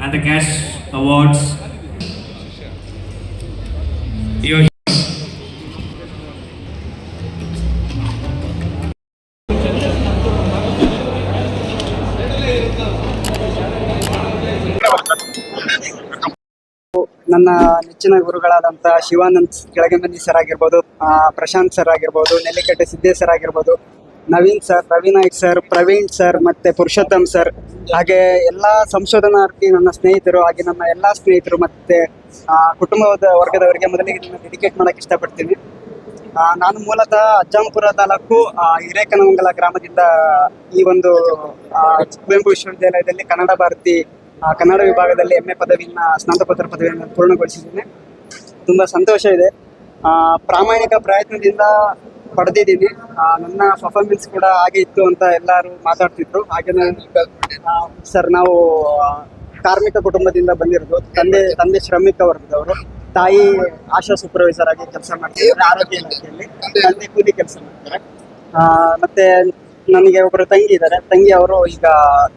and the cash awards. Your ನನ್ನ ನೆಚ್ಚಿನ ಗುರುಗಳಾದಂಥ Shivanand ಕೆಳಗೆಮನಿ sir ಆಗಿರ್ಬೋದು, ಪ್ರಶಾಂತ್ ಸರ್ ಆಗಿರ್ಬೋದು, ನೆಲ್ಲಿಕಟ್ಟೆ ಸಿದ್ದೇಶ್ ಸರ್ ಆಗಿರ್ಬೋದು, Naveen sir, Ravinaik sir, Praveen sir ಮತ್ತು ಪುರುಷೋತ್ತಮ್ ಸರ್, ಹಾಗೆ ಎಲ್ಲ ಸಂಶೋಧನಾರ್ಥಿ ನನ್ನ ಸ್ನೇಹಿತರು, ಹಾಗೆ ನಮ್ಮ ಎಲ್ಲ ಸ್ನೇಹಿತರು ಮತ್ತು ಕುಟುಂಬದ ವರ್ಗದವರಿಗೆ ಮೊದಲಿಗೆ ನನ್ನ ಡೆಡಿಕೇಟ್ ಮಾಡೋಕ್ಕೆ ಇಷ್ಟಪಡ್ತೀನಿ. ನಾನು ಮೂಲತಃ ಅಜ್ಜಂಪುರ ತಾಲೂಕು ಹಿರೇಕನಮಂಗಲ ಗ್ರಾಮದಿಂದ ಈ ಒಂದು ಕುವೆಂಪು ವಿಶ್ವವಿದ್ಯಾಲಯದಲ್ಲಿ ಕನ್ನಡ ಭಾರತಿ ಕನ್ನಡ ವಿಭಾಗದಲ್ಲಿ MA ಪದವಿಯನ್ನು ಸ್ನಾತಕೋತ್ತರ ಪದವಿಯನ್ನು ಪೂರ್ಣಗೊಳಿಸಿದ್ದೀನಿ. ತುಂಬ ಸಂತೋಷ ಇದೆ. ಪ್ರಾಮಾಣಿಕ ಪ್ರಯತ್ನದಿಂದ ಪಡೆದಿದ್ದೀನಿ. ನನ್ನ ಪರ್ಫಾರ್ಮೆನ್ಸ್ ಕೂಡ ಹಾಗೆ ಇತ್ತು ಅಂತ ಎಲ್ಲರೂ ಮಾತಾಡ್ತಿದ್ರು. ಹಾಗೆ ಸರ್, ನಾವು ಕಾರ್ಮಿಕ ಕುಟುಂಬದಿಂದ ಬಂದಿರೋದು. ತಂದೆ ಶ್ರಮಿಕ ವರ್ಗದವರು, ತಾಯಿ ಆಶಾ ಸೂಪರ್ವೈಸರ್ ಆಗಿ ಕೆಲಸ ಮಾಡ್ತಿದ್ದಾರೆ ಆರೋಗ್ಯ ಇಲಾಖೆಯಲ್ಲಿ. ತಂದೆ ಕೂಲಿ ಕೆಲಸ ಮಾಡ್ತಾರೆ. ಮತ್ತೆ ನನಗೆ ಒಬ್ಬರು ತಂಗಿ ಇದ್ದಾರೆ. ತಂಗಿ ಅವರು ಈಗ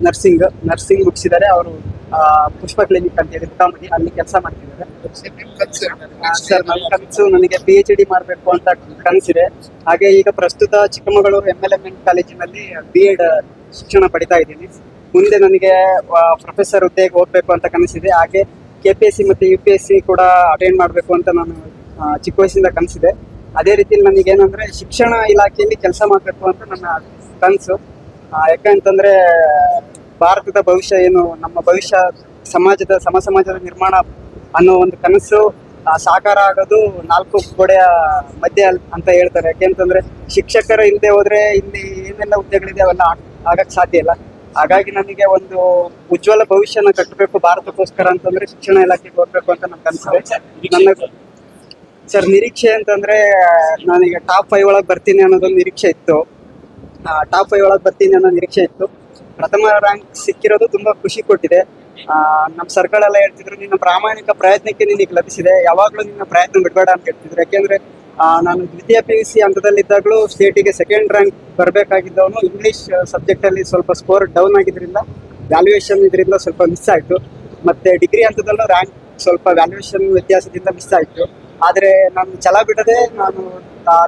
ನರ್ಸಿಂಗ್ ಮುಗಿಸಿದ್ದಾರೆ. ಅವರು ಪುಷ್ಪ ಕ್ಲಿನಿಕ್ ಅಂತ ಹೇಳಿ ಕಾಮಡಿ ಅಲ್ಲಿ ಕೆಲಸ ಮಾಡ್ತಿದ್ದಾರೆ. ಸರ್, ನನ್ನ ಕನಸು ನನಗೆ PhD ಮಾಡಬೇಕು ಅಂತ ಕನಸಿದೆ. ಹಾಗೆ ಈಗ ಪ್ರಸ್ತುತ ಚಿಕ್ಕಮಗಳೂರು MLMN ಕಾಲೇಜಿನಲ್ಲಿ B.Ed ಶಿಕ್ಷಣ ಪಡಿತಾ ಇದ್ದೀನಿ. ಮುಂದೆ ನನಗೆ ಪ್ರೊಫೆಸರ್ ಹುದ್ದೆಗೆ ಹೋಗ್ಬೇಕು ಅಂತ ಕನಸಿದೆ. ಹಾಗೆ KPSC ಮತ್ತು UPSC ಕೂಡ ಅಟೆಂಡ್ ಮಾಡಬೇಕು ಅಂತ ನಾನು ಚಿಕ್ಕ ವಯಸ್ಸಿಂದ ಕನಸಿದೆ. ಅದೇ ರೀತಿಯಲ್ಲಿ ನನಗೇನಂದರೆ ಶಿಕ್ಷಣ ಇಲಾಖೆಯಲ್ಲಿ ಕೆಲಸ ಮಾಡಬೇಕು ಅಂತ ನನ್ನ ಕನಸು. ಯಾಕಂತಂದರೆ ಭಾರತದ ಭವಿಷ್ಯ ಏನು, ನಮ್ಮ ಭವಿಷ್ಯ ಸಮಾಜದ ನಿರ್ಮಾಣ ಅನ್ನೋ ಒಂದು ಕನಸು ಸಾಕಾರ ಆಗೋದು 4 ಗೋಡೆಯ ಮಧ್ಯೆ ಅಂತ ಹೇಳ್ತಾರೆ. ಯಾಕೆಂತಂದರೆ ಶಿಕ್ಷಕರು ಇಲ್ಲದೆ ಹೋದರೆ ಇಲ್ಲಿ ಏನೆಲ್ಲ ಹುದ್ದೆಗಳಿದೆ ಅವೆಲ್ಲ ಆಗಕ್ಕೆ ಸಾಧ್ಯ ಇಲ್ಲ. ಹಾಗಾಗಿ ನನಗೆ ಒಂದು ಉಜ್ವಲ ಭವಿಷ್ಯನ ಕಟ್ಟಬೇಕು ಭಾರತಕ್ಕೋಸ್ಕರ ಅಂತಂದರೆ ಶಿಕ್ಷಣ ಇಲಾಖೆಗೆ ಹೋಗ್ಬೇಕು ಅಂತ ನನ್ನ ಕನಸಿದೆ. ನನ್ನ ಸರ್ ನಿರೀಕ್ಷೆ ಅಂತಂದರೆ ನನಗೆ ಟಾಪ್ 5 ಒಳಗೆ ಬರ್ತೀನಿ ಅನ್ನೋದೊಂದು ನಿರೀಕ್ಷೆ ಇತ್ತು. ಟಾಪ್ 5 ಒಳಗೆ ಬರ್ತೀನಿ ಅನ್ನೋ ನಿರೀಕ್ಷೆ ಇತ್ತು. ಪ್ರಥಮ ರ್ಯಾಂಕ್ ಸಿಕ್ಕಿರೋದು ತುಂಬ ಖುಷಿ ಕೊಟ್ಟಿದೆ. ನಮ್ಮ ಸರ್ಗಳೆಲ್ಲ ಹೇಳ್ತಿದ್ರು, ನಿನ್ನ ಪ್ರಾಮಾಣಿಕ ಪ್ರಯತ್ನಕ್ಕೆ ನಿನಗೆ ಲಭಿಸಿದೆ, ಯಾವಾಗಲೂ ನಿನ್ನ ಪ್ರಯತ್ನ ಬಿಡಬೇಡ ಅಂತ ಹೇಳ್ತಿದ್ರು. ಯಾಕೆಂದರೆ ನಾನು ದ್ವಿತೀಯ PUC ಹಂತದಲ್ಲಿದ್ದಾಗಲೂ ಸ್ಟೇಟಿಗೆ 2nd ರ್ಯಾಂಕ್ ಬರಬೇಕಾಗಿದ್ದವನು ಇಂಗ್ಲೀಷ್ ಸಬ್ಜೆಕ್ಟಲ್ಲಿ ಸ್ವಲ್ಪ ಸ್ಕೋರ್ ಡೌನ್ ಆಗಿದ್ದರಿಂದ ವ್ಯಾಲ್ಯೂಯೇಷನ್ ಇದರಿಂದ ಸ್ವಲ್ಪ ಮಿಸ್ ಆಯಿತು. ಮತ್ತು ಡಿಗ್ರಿ ಹಂತದಲ್ಲೂ ರ್ಯಾಂಕ್ ಸ್ವಲ್ಪ ವ್ಯಾಲ್ಯೂಯೇಷನ್ ವ್ಯತ್ಯಾಸದಿಂದ ಮಿಸ್ ಆಯಿತು. ಆದರೆ ನಾನು ಛಲ ಬಿಡದೆ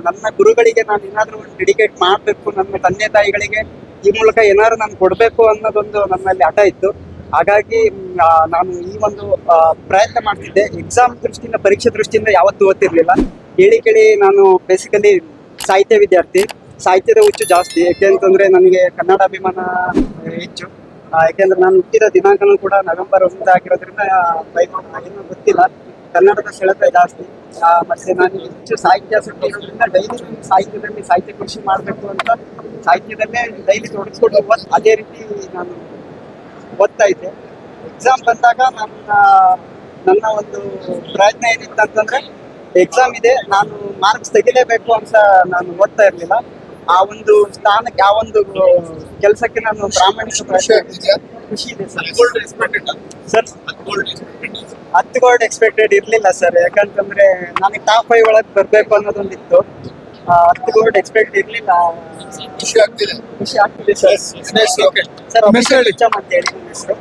ನನ್ನ ಗುರುಗಳಿಗೆ ನಾನು ಏನಾದರೂ ಒಂದು ಡೆಡಿಕೇಟ್ ಮಾಡಬೇಕು, ನನ್ನ ತಂದೆ ತಾಯಿಗಳಿಗೆ ಈ ಮೂಲಕ ಏನಾದ್ರು ನಾನು ಕೊಡಬೇಕು ಅನ್ನೋದೊಂದು ನನ್ನಲ್ಲಿ ಹಠ ಇತ್ತು. ಹಾಗಾಗಿ ನಾನು ಈ ಒಂದು ಪ್ರಯತ್ನ ಮಾಡ್ತಿದ್ದೆ. ಎಕ್ಸಾಮ್ ದೃಷ್ಟಿಯಿಂದ, ಪರೀಕ್ಷೆ ದೃಷ್ಟಿಯಿಂದ ಯಾವತ್ತೂ ಓದ್ತಿರ್ಲಿಲ್ಲ. ಕೇಳಿ ನಾನು ಬೇಸಿಕಲಿ ಸಾಹಿತ್ಯ ವಿದ್ಯಾರ್ಥಿ. ಸಾಹಿತ್ಯದ ಹುಚ್ಚು ಜಾಸ್ತಿ. ಯಾಕೆಂತಂದರೆ ನನಗೆ ಕನ್ನಡ ಅಭಿಮಾನ ಹೆಚ್ಚು. ಯಾಕೆಂದರೆ ನಾನು ಹುಟ್ಟಿದ ದಿನಾಂಕನೂ ಕೂಡ ನವೆಂಬರ್ 1 ಆಗಿರೋದ್ರಿಂದ ಏನೂ ಗೊತ್ತಿಲ್ಲ. ಕನ್ನಡದ ಸೆಳೆತ ಜಾಸ್ತಿ. ಮತ್ತು ನಾನು ಹೆಚ್ಚು ಸಾಹಿತ್ಯ ಆಸಕ್ತಿ ಇರೋದ್ರಿಂದ ಡೈಲಿ ಸಾಹಿತ್ಯ ಕೃಷಿ ಮಾಡಬೇಕು ಅಂತ ಸಾಹಿತ್ಯದಲ್ಲೇ ಡೈಲಿ ತೊಡಗಿಸ್ಕೊಂಡು ಅದೇ ರೀತಿ ನಾನು ಓದ್ತಾ ಇದ್ದೆ. ಎಕ್ಸಾಮ್ ಬಂದಾಗ ನನ್ನ ಒಂದು ಪ್ರಯತ್ನ ಏನಿತ್ತು ಅಂತಂದರೆ, ಎಕ್ಸಾಮ್ ಇದೆ, ನಾನು ಮಾರ್ಕ್ಸ್ ತೆಗಿಲೇಬೇಕು ಅಂತ ನಾನು ಓದ್ತಾ ಇರಲಿಲ್ಲ. ಆ ಒಂದು ಸ್ಥಾನಕ್ಕೆ, ಆ ಒಂದು ಕೆಲಸಕ್ಕೆ ನಾನು ಪ್ರಾಮಾಣಿಕ ಖುಷಿ ಇದೆ ಸರ್. 10 ಗೋಲ್ಡ್ ಎಕ್ಸ್ಪೆಕ್ಟೆಡ್ ಇರಲಿಲ್ಲ ಸರ್. ಯಾಕಂತಂದರೆ ನನಗೆ ಟಾಪ್ 5 ಒಳಗೆ ಬರಬೇಕು ಅನ್ನೋದೊಂದಿತ್ತು. 10 ಗೋಲ್ಡ್ ಎಕ್ಸ್ಪೆಕ್ಟ್ ಇರಲಿಲ್ಲ. ಖುಷಿ ಆಗ್ತಿದೆ ಸರ್. ಸರ್ ರಿಚಮ್ ಅಂತ ಹೇಳಿ ನನ್ನ ಹೆಸರು.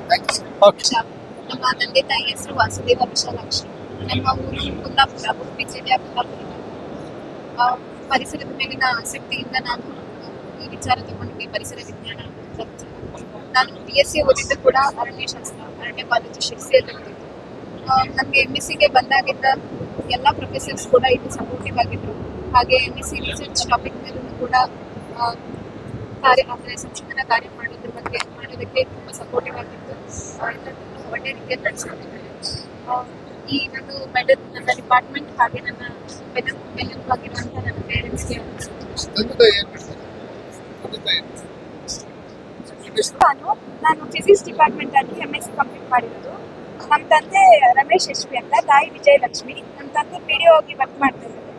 ನಮ್ಮ ತಂದೆ ತಾಯಿ ಹೆಸರು ವಾಸುದೇವ ವಿಶಾಲಾಕ್ಷಿ. ನಮ್ಮ ಊರು ಕುಂದಾಪುರ, ಉಡುಪಿ ಜಿಲ್ಲೆಯ ಕುಂದಾಪುರ. ಪರಿಸರದ ಮೇಲಿನ ಆಸಕ್ತಿಯಿಂದ ನಾನು ಈ ವಿಚಾರ ತಗೊಂಡಿದ್ದೆ, ಪರಿಸರ ವಿಜ್ಞಾನ. ನಾನು BSc ಓದಿದ್ದು ಕೂಡ ಅರಣ್ಯ ಕಾಲೇಜು ಶಿರ್ಸಿಯಲ್ಲಿ ಓದಿದ್ದು. ನನಗೆ MSc ಬಂದಾಗಿದ್ದ ಎಲ್ಲ ಪ್ರೊಫೆಸರ್ಸ್ ಕೂಡ ಇಲ್ಲಿ ಸಪೋರ್ಟಿವ್ ಆಗಿದ್ರು. ಹಾಗೆ MSc ರಿಸರ್ಚ್ ಟಾಪಿಕ್ ಮೇಲೂ ಕೂಡ ಸಂಶೋಧನಾ ಕಾರ್ಯ ಮಾಡೋದಕ್ಕೆ ತುಂಬ ಸಪೋರ್ಟಿವ್ ಆಗಿತ್ತು. ಎಲ್ಲರೂ ಒಳ್ಳೆ ರೀತಿಯಲ್ಲಿ ನಡೆಸ್ಕೊಂಡಿದ್ದಾರೆ. ಈ ನನ್ನ ಡಿಪಾರ್ಟ್ಮೆಂಟ್ ಹಾಗೆ ನನ್ನ ಬೆನ್ನೆಲುಬಾಗಿರುವಂಥ ನನ್ನ ಪೇರೆಂಟ್ಸ್ಗೆ ನಾನು ಫಿಸಿಕ್ಸ್ ಡಿಪಾರ್ಟ್ಮೆಂಟಲ್ಲಿ MSc ಕಂಪ್ಲೀಟ್ ಮಾಡಿರೋದು. ನಮ್ಮ ತಂದೆ ರಮೇಶ್ HP ಅಂತ, ತಾಯಿ ವಿಜಯಲಕ್ಷ್ಮಿ. ನಮ್ಮ ತಂದೆ PDO ಆಗಿ ವರ್ಕ್ ಮಾಡ್ತಾ ಇದ್ದಾರೆ.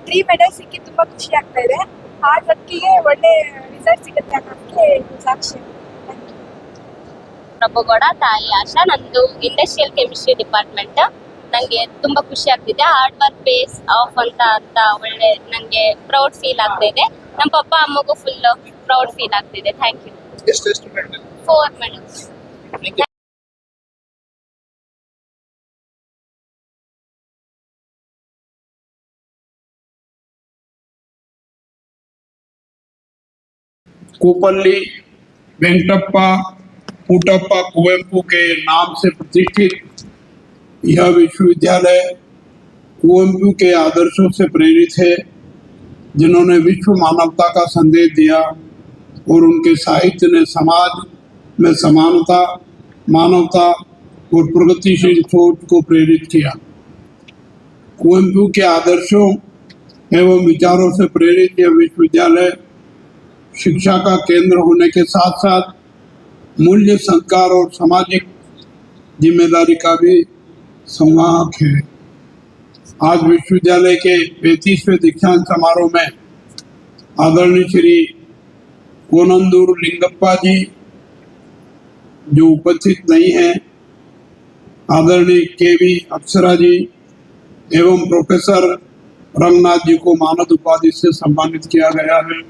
3 ಮೆಡಲ್ ಸಿಕ್ಕಿ ತುಂಬ ಖುಷಿ ಆಗ್ತಾ ಇದೆ. ಹಾರ್ಡ್ ವರ್ಕಿಗೆ ಒಳ್ಳೆ ರಿಸಲ್ಟ್ ಸಿಗುತ್ತೆ ಅನ್ನೋದಕ್ಕೆ ಸಾಕ್ಷಿ. ಪ್ರಭುಗೌಡ, ತಾಯಿ ಆಶಾ. ನಂದು ಇಂಡಸ್ಟ್ರಿಯಲ್ ಕೆಮಿಸ್ಟ್ರಿ ಡಿಪಾರ್ಟ್ಮೆಂಟ್. ನನಗೆ ತುಂಬ ಖುಷಿ ಆಗ್ತಿದೆ. ಹಾರ್ಡ್ ವರ್ಕ್ ಬೇಸ್ ಆಫ್ ಅಂತ ಒಳ್ಳೆ ನನಗೆ ಪ್ರೌಡ್ ಫೀಲ್ ಆಗ್ತಿದೆ. ನಮ್ಮ ಪಪ್ಪ ಅಮ್ಮಗೂ ಫುಲ್ ಪ್ರೌಡ್ ಫೀಲ್ ಆಗ್ತಿದೆ. Thank you. 4 medals. Kuppali Venkatappa Puttappa Kuvempu के नाम से प्रतिष्ठित यह विश्वविद्यालय कुवेंपु के आदर्शों से प्रेरित है, जिन्होंने विश्व मानवता का संदेश दिया और उनके साहित्य ने समाज में समानता, मानवता और प्रगतिशील सोच को प्रेरित किया। कुवेंपु के आदर्शों एवं विचारों से प्रेरित यह विश्वविद्यालय शिक्षा का केंद्र होने के साथ साथ मूल्य, संस्कार और सामाजिक जिम्मेदारी का भी संवाहक है। आज विश्वविद्यालय के 35वें दीक्षांत समारोह में आदरणीय श्री कोनंदूर लिंगप्पा जी जो उपस्थित नहीं हैं, आदरणीय केवी अप्सरा जी एवं प्रोफेसर रंगनाथ जी को मानद उपाधि से सम्मानित किया गया है।